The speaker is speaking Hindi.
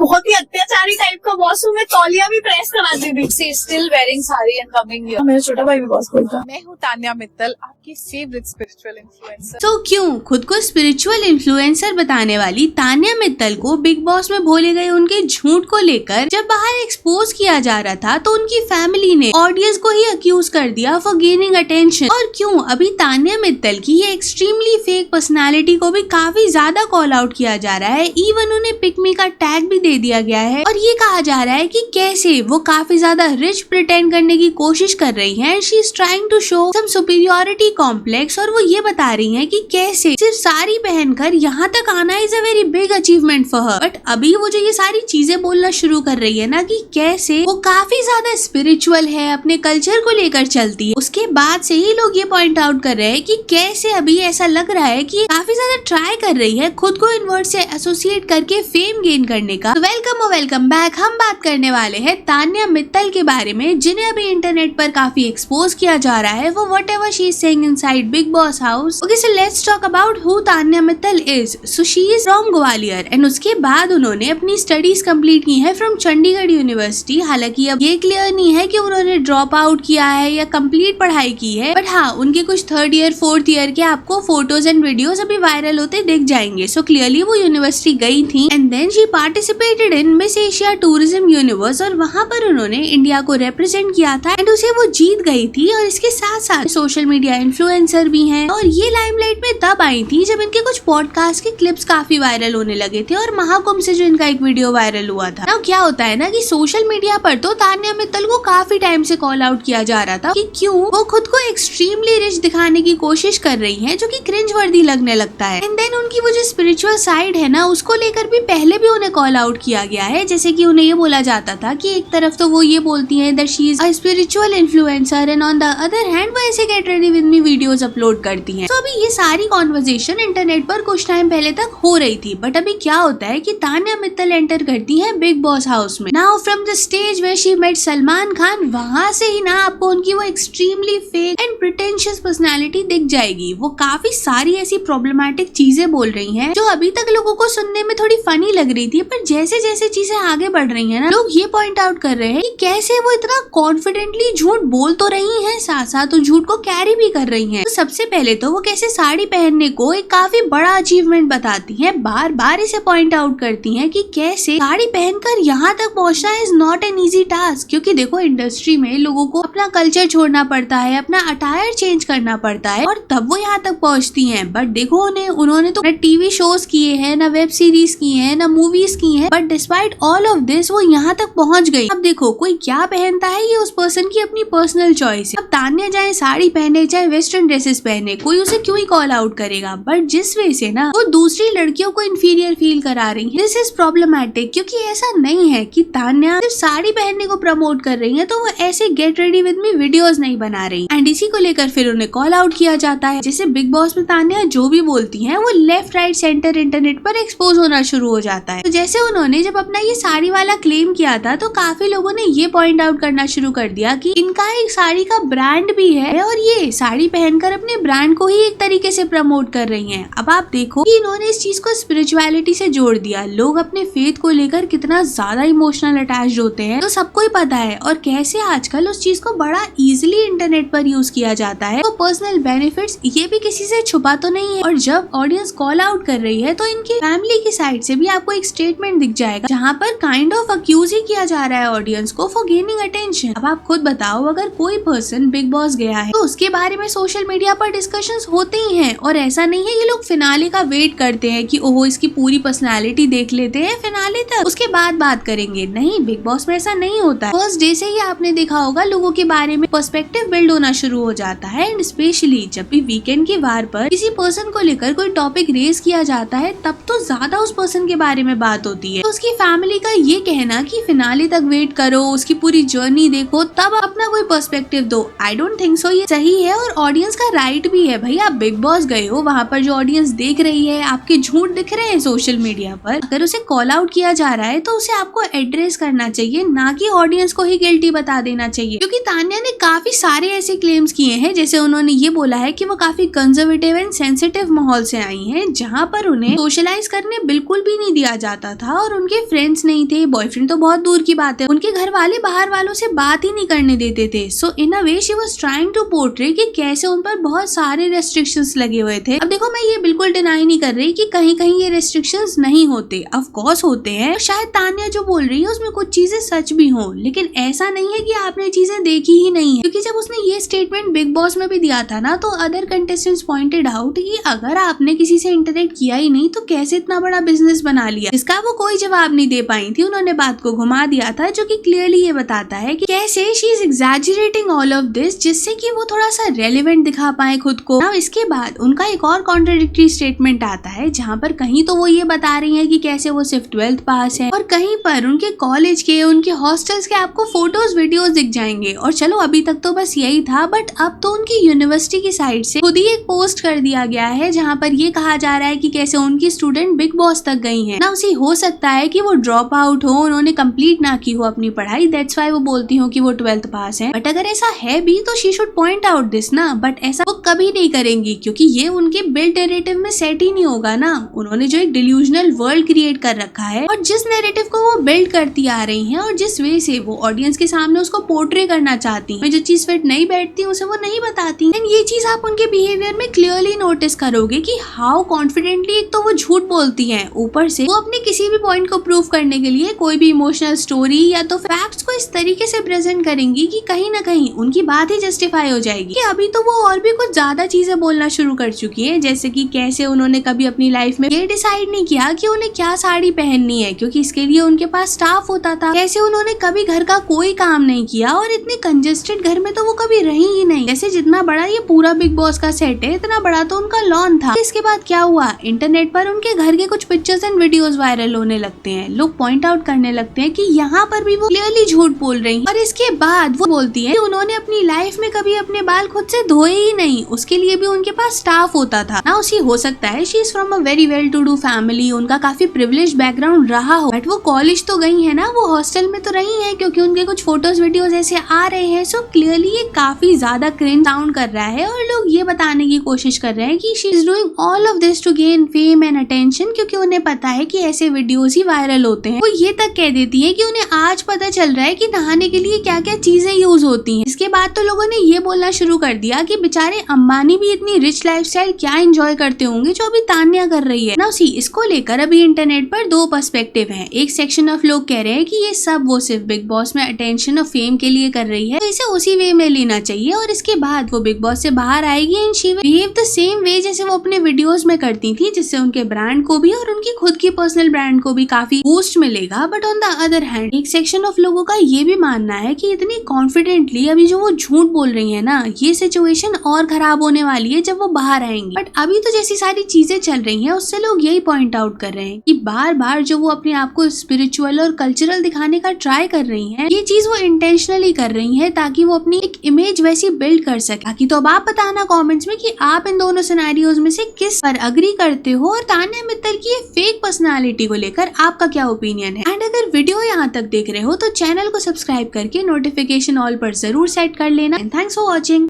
बहुत ही अत्याचारी टाइप का बॉस हूँ, मैं तौलिया भी प्रेस कराती थी। She still wearing sari and coming here. मेरा छोटा भाई भी बॉस बोलता। मैं हूँ तान्या मित्तल, आपकी फेवरेट स्पिरिचुअल इन्फ्लुएंसर। तो क्यों खुद को स्पिरिचुअल इन्फ्लुएंसर बताने वाली तान्या मित्तल को बिग बॉस में बोले गए उनके झूठ को लेकर जब बाहर एक्सपोज किया जा रहा था तो उनकी फैमिली ने ऑडियंस को ही अक्यूज कर दिया फॉर गेनिंग अटेंशन। और क्यों अभी तान्या मित्तल की ये एक्सट्रीमली फेक पर्सनालिटी को भी काफी ज्यादा कॉल आउट किया जा रहा है। इवन उन्हें पिक मी का टैग भी दे दिया गया है और ये कहा जा रहा है कि कैसे वो काफी ज्यादा रिच प्रिटेंड करने की कोशिश कर रही है। She is trying to show some superiority complex और वो ये बता रही है कि कैसे सिर्फ साड़ी पहनकर यहाँ तक आना is a very big achievement for her. But अभी वो जो ये सारी चीजें बोलना शुरू कर रही है ना कि कैसे वो काफी ज्यादा स्पिरिचुअल है, अपने कल्चर को लेकर चलती है, उसके बाद से ही लोग ये पॉइंट आउट कर रहे हैं कि कैसे अभी ऐसा लग रहा है कि काफी ज्यादा ट्राई कर रही है खुद को इन वर्ड से एसोसिएट करके फेम गेन करने का। Welcome back. हम बात करने वाले हैं तान्या मित्तल के बारे में, जिन्हें अभी इंटरनेट पर काफी एक्सपोज किया जा रहा है वो whatever she is saying inside Big Boss House. Okay, so let's talk about who Tanya Mittal is. So she is from Gwalior and उसके बाद उन्होंने अपनी स्टडीज कंप्लीट की है फ्रॉम चंडीगढ़ यूनिवर्सिटी। हालांकि अब ये क्लियर नहीं है कि उन्होंने ड्रॉप आउट किया है या कंप्लीट पढ़ाई की है, बट हाँ उनके कुछ 3rd ईयर 4th ईयर के आपको फोटोज एंड वीडियोस अभी वायरल होते दिख जाएंगे। सो क्लियरली वो यूनिवर्सिटी गई थी and then she participated in Miss Asia Tourism Universe और वहाँ पर उन्होंने इंडिया को रिप्रेजेंट किया था एंड उसे वो जीत गई थी। और इसके साथ साथ सोशल मीडिया इन्फ्लुएंसर भी हैं और ये लाइमलाइट में तब आई थी जब इनके कुछ पॉडकास्ट के क्लिप्स काफी वायरल होने लगे थे और महाकुंभ से जो इनका एक वीडियो वायरल हुआ था। अब क्या होता है ना कि सोशल मीडिया पर तो तान्या मित्तल को काफी टाइम से कॉल आउट किया जा रहा था कि क्यों वो खुद को एक्सट्रीमली रिच दिखाने की कोशिश कर रही है, जो कि क्रिंज वर्दी लगने लगता है। एंड देन उनकी वो जो स्पिरिचुअल साइड है ना उसको लेकर भी पहले भी उन्हें कॉल आउट किया गया है। जैसे कि उन्हें ये बोला जाता था कि एक तरफ तो वो ये बोलती है that she is a spiritual influencer and on the other hand वो ऐसे get ready with me videos upload करती हैं। तो अभी ये सारी कॉन्वर्सेशन इंटरनेट पर कुछ टाइम पहले तक हो रही थी, बट अभी क्या होता है कि तान्या मित्तल एंटर करती है बिग बॉस हाउस में। Now from the stage where she met Salman Khan, वहां से ही ना आपको उनकी वो extremely fake and pretentious personality दिख जाएगी। वो काफी सारी ऐसी प्रॉब्लमैटिक चीजें बोल रही हैं जो अभी तक लोगों को सुनने में थोड़ी फनी लग रही थी, पर जैसे जैसे चीजें आगे बढ़ रही है ना लोग ये पॉइंट आउट कर रहे हैं कि कैसे वो इतना कॉन्फिडेंटली झूठ बोल तो रही है, साथ साथ वो झूठ को कैरी भी कर रही है। तो सबसे पहले तो वो कैसे साड़ी पहनने को एक काफी बड़ा अचीवमेंट बताती है, बार बार इसे पॉइंट आउट करती है कि कैसे साड़ी पहनकर यहाँ तक पहुँचना is not an easy task. क्योंकि देखो इंडस्ट्री में लोगों को अपना कल्चर छोड़ना पड़ता है, अपना अटायर चेंज करना पड़ता है और तब वो यहाँ तक पहुँचती है। बट देखो उन्होंने तो टीवी शोज किए हैं, ना वेब सीरीज की है, ना मूवीज की है, but despite all of this वो यहाँ तक पहुँच गई। अब देखो कोई क्या पहनता है ये उस पर्सन की अपनी पर्सनल चॉइस है। अब तान्या चाहे साड़ी पहने चाहे वेस्टर्न ड्रेसेस पहने, कोई उसे क्यों ही कॉल आउट करेगा, बट जिस वे से ना वो दूसरी लड़कियों को इंफीरियर फील करा रही है, दिस इज प्रॉब्लमैटिक। क्योंकि ऐसा नहीं है कि तान्या सिर्फ साड़ी पहनने को प्रमोट कर रही है तो वो ऐसे get ready with me videos नहीं बना रही। एंड इसी को लेकर फिर उन्हें कॉल आउट किया जाता है। जैसे बिग बॉस में तान्या जो भी बोलती है वो लेफ्ट राइट सेंटर इंटरनेट पर एक्सपोज होना शुरू हो जाता है। तो जैसे उन्होंने जब अपना ये साड़ी वाला क्लेम किया था तो काफी लोगों ने ये पॉइंट आउट करना शुरू कर दिया कि इनका एक साड़ी का ब्रांड भी है और ये साड़ी पहनकर अपने ब्रांड को ही एक तरीके से प्रमोट कर रही हैं। अब आप देखो कि इन्होंने इस चीज को स्पिरिचुअलिटी से जोड़ दिया। लोग अपने फेथ को लेकर कितना ज्यादा इमोशनल अटैच्ड होते हैं तो सबको ही पता है, और कैसे आजकल उस चीज को बड़ा इजीली इंटरनेट पर यूज किया जाता है। तो पर्सनल बेनिफिट्स ये भी किसी से छुपा तो नहीं है। और जब ऑडियंस कॉल आउट कर रही है तो इनकी फैमिली की साइड से भी आपको एक स्टेटमेंट दिख जाएगा जहाँ पर काइंड ऑफ अक्यूज ही किया जा रहा है ऑडियंस को फॉर गेनिंग अटेंशन। अब आप खुद बताओ अगर कोई पर्सन बिग बॉस गया है तो उसके बारे में सोशल मीडिया पर डिस्कशंस होते ही हैं। और ऐसा नहीं है ये लोग फिनाले का वेट करते हैं कि ओहो इसकी पूरी पर्सनालिटी देख लेते हैं फिनाले तक उसके बाद बात करेंगे। नहीं, बिग बॉस में ऐसा नहीं होता है। फर्स्ट डे से ही आपने देखा होगा लोगों के बारे में पर्सपेक्टिव बिल्ड होना शुरू हो जाता है। एंड स्पेशली जब भी वीकेंड के वार पर किसी पर्सन को लेकर कोई टॉपिक रेज किया जाता है तब तो ज्यादा उस पर्सन के बारे में बात होती है। तो उसकी फैमिली का ये कहना कि फिनाले तक वेट करो, उसकी पूरी जर्नी देखो, तब अपना कोई पर्सपेक्टिव दो, आई डोंट थिंक सो। ये सही है और ऑडियंस का राइट भी है। भाई आप बिग बॉस गए हो, वहाँ पर जो ऑडियंस देख रही है, आपके झूठ दिख रहे हैं सोशल मीडिया पर, अगर उसे कॉल आउट किया जा रहा है तो उसे आपको एड्रेस करना चाहिए, ना कि ऑडियंस को ही गिल्टी बता देना चाहिए। क्योंकि तान्या ने काफी सारे ऐसे क्लेम्स किए हैं, जैसे उन्होंने ये बोला है कि वो काफी कंजर्वेटिव एंड सेंसिटिव माहौल से आई हैं, जहाँ पर उन्हें सोशलाइज करने बिल्कुल भी नहीं दिया जाता था और उनके फ्रेंड्स नहीं थे, बॉयफ्रेंड तो बहुत दूर की बात है, उनके घर वाले बाहर वालों से बात ही नहीं करने देते थे। So in a way she was trying to portray कि कैसे उन पर बहुत सारे रेस्ट्रिक्शंस लगे हुए थे। अब देखो मैं ये बिल्कुल डिनाई नहीं कर रही कि कहीं कहीं ये रेस्ट्रिक्शंस नहीं होते, ऑफ कोर्स होते हैं, शायद तान्या जो बोल रही है उसमें कुछ चीजें सच भी हो, लेकिन ऐसा नहीं है कि आपने चीजें देखी ही नहीं है। क्योंकि जब उसने ये स्टेटमेंट बिग बॉस में भी दिया था ना, तो अदर कंटेस्टेंट्स पॉइंटेड आउट कि अगर आपने किसी से इंटरेक्ट किया ही नहीं तो कैसे इतना बड़ा बिजनेस बना लिया। इसका वो कोई जवाब नहीं दे पाई थी, उन्होंने बात को घुमा दिया था, जो कि क्लियरली ये बताता है कि कैसे she is exaggerating all of this, जिससे कि वो थोड़ा सा रेलेवेंट दिखा पाए खुद को। अब इसके बाद उनका एक और कॉन्ट्राडिक्टरी स्टेटमेंट आता है, जहाँ पर कहीं तो वो ये बता रही है कि कैसे वो सिर्फ 12th पास है, और कहीं पर उनके कॉलेज के, उनके हॉस्टल्स के आपको फोटोज वीडियोस दिख जाएंगे। और चलो अभी तक तो बस यही था, बट अब तो उनकी यूनिवर्सिटी की साइड से खुद ही एक पोस्ट कर दिया गया है, जहाँ पर ये कहा जा रहा है कि कैसे उनकी स्टूडेंट बिग बॉस तक गई हैं। ना उसे हो सकता है कि वो ड्रॉप आउट हो, उन्होंने कंप्लीट ना की हो अपनी पढ़ाई, दैट्स व्हाई वो बोलती हो कि वो 12th पास है। बट अगर ऐसा है भी तो she should point out this ना, बट ऐसा वो कभी नहीं करेंगी, क्योंकि ये उनके बिल्ड नैरेटिव में सेट ही नहीं होगा ना। उन्होंने जो एक डिल्यूजनल वर्ल्ड क्रिएट कर रखा है, और जिस नैरेटिव को वो बिल्ड करती आ रही हैं, और जिस वे से वो ऑडियंस के सामने उसको पोर्ट्रे करना चाहती हैं, जो चीज फिट नहीं बैठती उसे वो नहीं बताती। एंड ये चीज आप उनके बिहेवियर में क्लियरली नोटिस करोगे कि हाउ कॉन्फिडेंटली एक तो वो झूठ बोलती हैं, ऊपर से वो अपने किसी भी पॉइंट को प्रूव करने के लिए कोई भी इमोशनल स्टोरी या तो फैक्ट्स को इस तरीके से प्रेजेंट करेंगी कि कहीं ना कहीं उनकी बात ही जस्टिफाई हो जाएगी। कि अभी तो वो और भी कुछ ज्यादा चीजें बोलना शुरू कर चुकी है, जैसे कि कैसे उन्होंने कभी अपनी लाइफ में ये डिसाइड नहीं किया कि उन्हें क्या साड़ी पहननी है, क्योंकि इसके लिए उनके पास स्टाफ होता था। कैसे उन्होंने कभी घर का कोई काम नहीं किया, और इतने कंजेस्टेड घर में तो वो कभी रही ही नहीं। जैसे जितना बड़ा ये पूरा बिग बॉस का सेट है, इतना बड़ा तो उनका लॉन था। इसके बाद क्या हुआ, इंटरनेट पर उनके घर के कुछ पिक्चर्स एंड वीडियोस वायरल होने लगते हैं, लोग पॉइंट आउट करने लगते हैं कि यहाँ पर भी वो क्लियरली झूठ बोल रही हैं। और इसके बाद वो बोलती है कि उन्होंने अपनी लाइफ में कभी अपने बाल खुद से धोए ही नहीं, उसके लिए भी उनके पास स्टाफ होता था ना। उसी हो सकता है she is from a very well to do family, उनका काफी प्रिविलेज बैकग्राउंड रहा हो, बट वो कॉलेज तो गई है ना, वो हॉस्टल में तो रही है, क्योंकि उनके कुछ फोटोज वीडियोस ऐसे आ रहे हैं। सो क्लियरली ये काफी ज्यादा क्रिंज साउंड कर रहा है, और लोग ये बताने की कोशिश कर रहे हैं कि she is doing all of this to gain fame and attention, क्योंकि उन्हें पता है कि ऐसे वीडियोस ही वायरल होते हैं। वो ये तक कह देती है कि उन्हें आज पता चल रहा है कि नहाने के लिए क्या क्या चीजें यूज होती हैं। इसके बाद तो लोगों ने ये बोलना शुरू कर दिया कि बेचारे अंबानी भी इतनी रिच लाइफस्टाइल क्या एंजॉय करते होंगे जो अभी तान्या कर रही है ना। उसी इसको लेकर अभी इंटरनेट पर दो पर्सपेक्टिव हैं। एक सेक्शन ऑफ लोग कह रहे हैं कि ये सब वो सिर्फ बिग बॉस में अटेंशन और फेम के लिए कर रही है, तो इसे उसी वे में लेना चाहिए, और इसके बाद वो बिग बॉस से बाहर आएगी and she will behave the same way जैसे वो अपने वीडियोस में करती थी, जिससे उनके ब्रांड को भी और उनकी खुद की पर्सनल ब्रांड को भी काफी बूस्ट मिलेगा। But on the other hand एक सेक्शन ऑफ लोगों का ये भी मानना है कि इतनी कॉन्फिडेंटली अभी जो वो झूठ बोल रही है ना, ये सिचुएशन और खराब होने वाली है जब वो बाहर आएंगी। बट अभी तो जैसी सारी चीजें चल रही हैं, उससे लोग यही पॉइंट आउट कर रहे हैं कि बार बार जो वो अपने आप को स्पिरिचुअल और कल्चरल दिखाने का ट्राई कर रही हैं, ये चीज वो इंटेंशनली कर रही हैं ताकि वो अपनी एक इमेज वैसी बिल्ड कर सके। बाकी तो अब आप बताना कमेंट्स में कि आप इन दोनों सिनेरियोज में से किस पर अग्री करते हो, और तान्या मित्तल की ये फेक पर्सनालिटी को लेकर आपका क्या ओपिनियन है। एंड अगर वीडियो यहाँ तक देख रहे हो तो चैनल को सब्सक्राइब करके नोटिफिकेशन ऑल पर जरूर सेट कर लेना। And thanks for watching.